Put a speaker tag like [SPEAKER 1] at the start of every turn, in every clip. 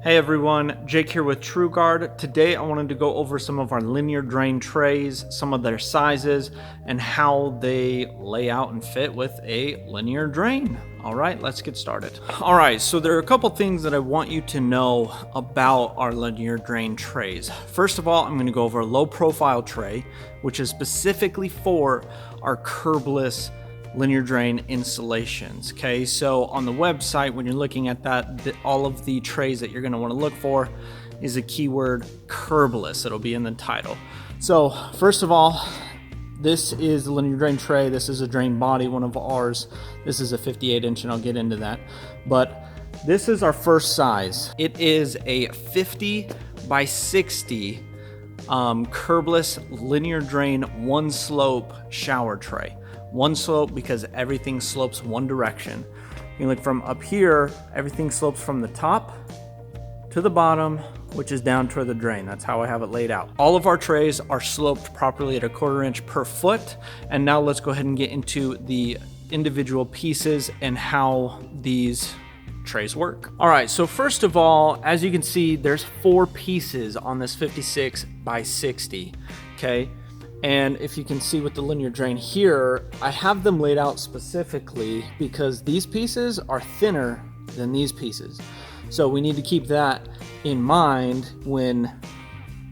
[SPEAKER 1] Hey everyone, Jake here with Trugard. Today I wanted to go over some of our linear drain trays, some of their sizes, and how they lay out and fit with a linear drain. All right, let's get started. All right, so there are a couple things that I want you to know about our linear drain trays. First of all, I'm going to go over a low profile tray, which is specifically for our curbless linear drain installations. Okay, so on the website, when you're looking at that, all of the trays that you're going to want to look for is a keyword curbless. It'll be in the title. So first of all, this is the linear drain tray. This is a drain body, one of ours. This is a 58-inch, and I'll get into that. But this is our first size. It is a 50 by 60 curbless linear drain one slope shower tray. One slope because everything slopes one direction. You look from up here, everything slopes from the top to the bottom, which is down toward the drain. That's how I have it laid out. All of our trays are sloped properly at 1/4 inch per foot. And now let's go ahead and get into the individual pieces and how these trays work. All right, so first of all, as you can see, there's 4 pieces on this 56 by 60, okay? And if you can see with the linear drain here, I have them laid out specifically because these pieces are thinner than these pieces. So we need to keep that in mind when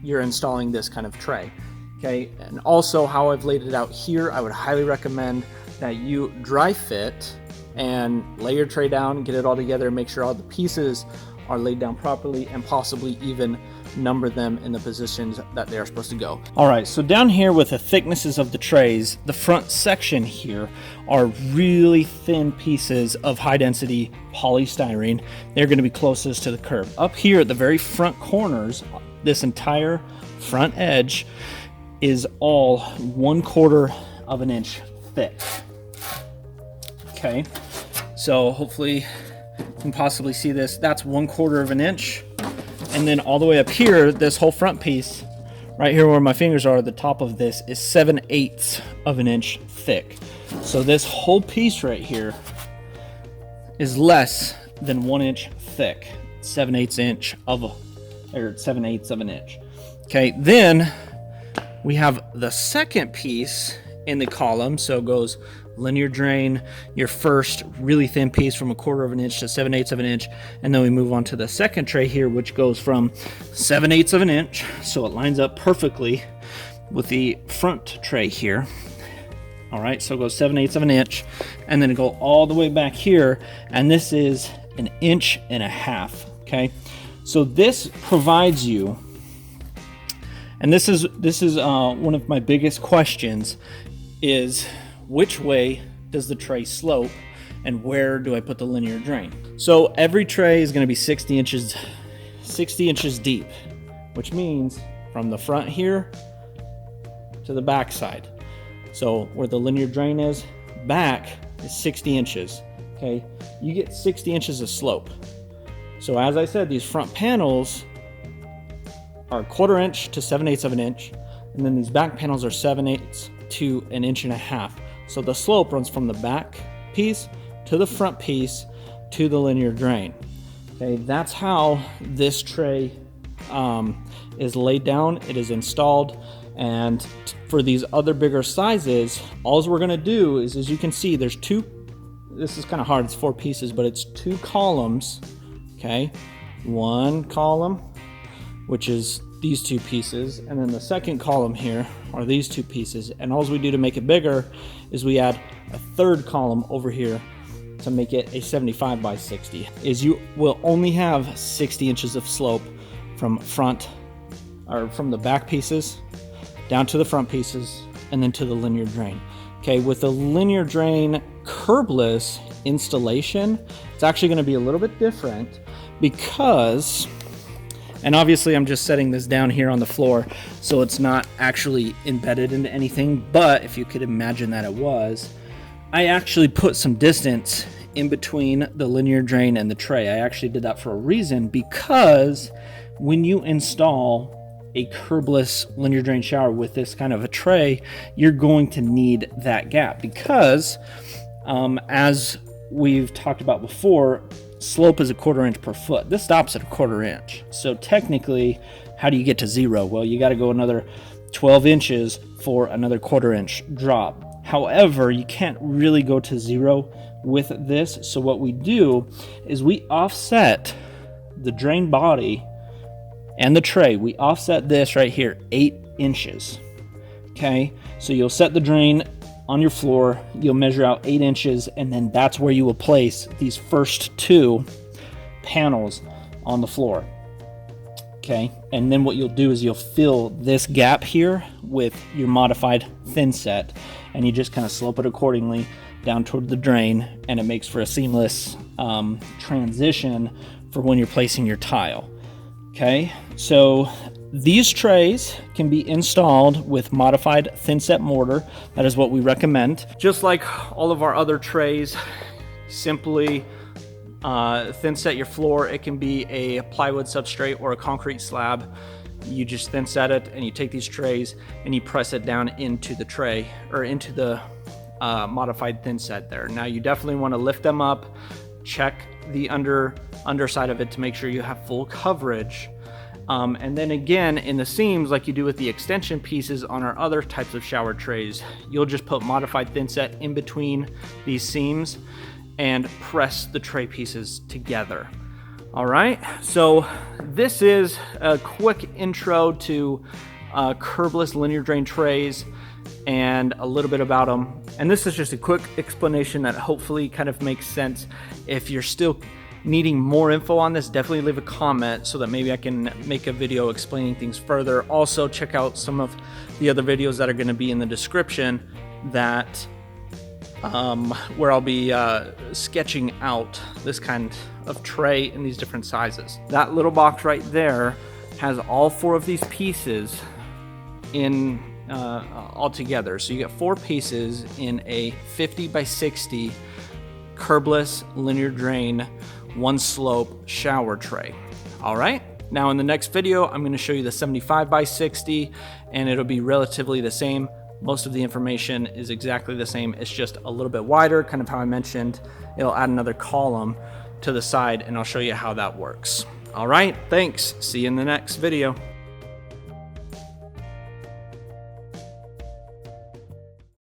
[SPEAKER 1] you're installing this kind of tray. Okay, and also how I've laid it out here, I would highly recommend that you dry fit and lay your tray down, get it all together, make sure all the pieces are laid down properly, and possibly even number them in the positions that they are supposed to go. All right, so down here with the thicknesses of the trays, the front section here are really thin pieces of high density polystyrene. They're going to be closest to the curb. Up here at the very front corners, this entire front edge is all 1/4 of an inch thick. Okay, so hopefully you can possibly see this. That's 1/4 of an inch. And then all the way up here, this whole front piece, right here where my fingers are, the top of this is 7/8 of an inch thick. So this whole piece right here is less than 1 inch thick, 7/8 inch of an inch. Okay, then we have the second piece in the column. So it goes linear drain, your first really thin piece from 1/4 of an inch to 7/8 of an inch, and then we move on to the second tray here, which goes from 7/8 of an inch, so it lines up perfectly with the front tray here. All right, so it goes 7/8 of an inch, and then it go all the way back here, and this is 1.5 inches. Okay, so this provides you, and this is one of my biggest questions, is which way does the tray slope and where do I put the linear drain? So every tray is going to be 60 inches deep, which means from the front here to the back side. So where the linear drain is, back is 60 inches. Okay, you get 60 inches of slope. So as I said, these front panels are 1/4 inch to 7/8 of an inch, and then these back panels are 7/8 to 1.5 inches. So the slope runs from the back piece to the front piece to the linear drain. Okay, that's how this tray is laid down. It is installed, and for these other bigger sizes, all we're gonna do is, as you can see, there's 2. This is kind of hard. It's 4 pieces, but it's 2 columns. Okay, one column, which is these 2 pieces, and then the second column here are these 2 pieces, and all we do to make it bigger is we add a 3rd column over here to make it a 75 by 60. Is you will only have 60 inches of slope from the back pieces down to the front pieces and then to the linear drain. Okay, with the linear drain curbless installation, it's actually going to be a little bit different because, and obviously I'm just setting this down here on the floor, so it's not actually embedded into anything, but if you could imagine that it was, I actually put some distance in between the linear drain and the tray. I actually did that for a reason, because when you install a curbless linear drain shower with this kind of a tray, you're going to need that gap because as we've talked about before, slope is a 1/4 inch per foot. This stops at a 1/4 inch. So technically, how do you get to 0? Well, you got to go another 12 inches for another 1/4 inch drop. However, you can't really go to 0 with this. So what we do is we offset the drain body and the tray. We offset this right here 8 inches. Okay, so you'll set the drain on your floor, you'll measure out 8 inches, and then that's where you will place these first 2 panels on the floor. Okay, and then what you'll do is you'll fill this gap here with your modified Thinset, and you just kind of slope it accordingly down toward the drain, and it makes for a seamless transition for when you're placing your tile. Okay, so these trays can be installed with modified Thinset mortar. That is what we recommend. Just like all of our other trays, simply Thinset your floor. It can be a plywood substrate or a concrete slab. You just Thinset it, and you take these trays and you press it down into the tray, or into the modified Thinset there. Now you definitely want to lift them up, check the underside of it to make sure you have full coverage. And then again, in the seams, like you do with the extension pieces on our other types of shower trays, you'll just put modified Thinset in between these seams and press the tray pieces together. All right, so this is a quick intro to curbless linear drain trays and a little bit about them. And this is just a quick explanation that hopefully kind of makes sense. If you're still needing more info on this, definitely leave a comment so that maybe I can make a video explaining things further. Also, check out some of the other videos that are going to be in the description that where I'll be sketching out this kind of tray in these different sizes. That little box right there has all 4 of these pieces in all together. So you get 4 pieces in a 50 by 60 curbless linear drain 1 slope shower tray. All right, now in the next video I'm going to show you the 75 by 60, and it'll be relatively the same. Most of the information is exactly the same. It's just a little bit wider, kind of how I mentioned. It'll add another column to the side, and I'll show you how that works. All right, thanks. See you in the next video.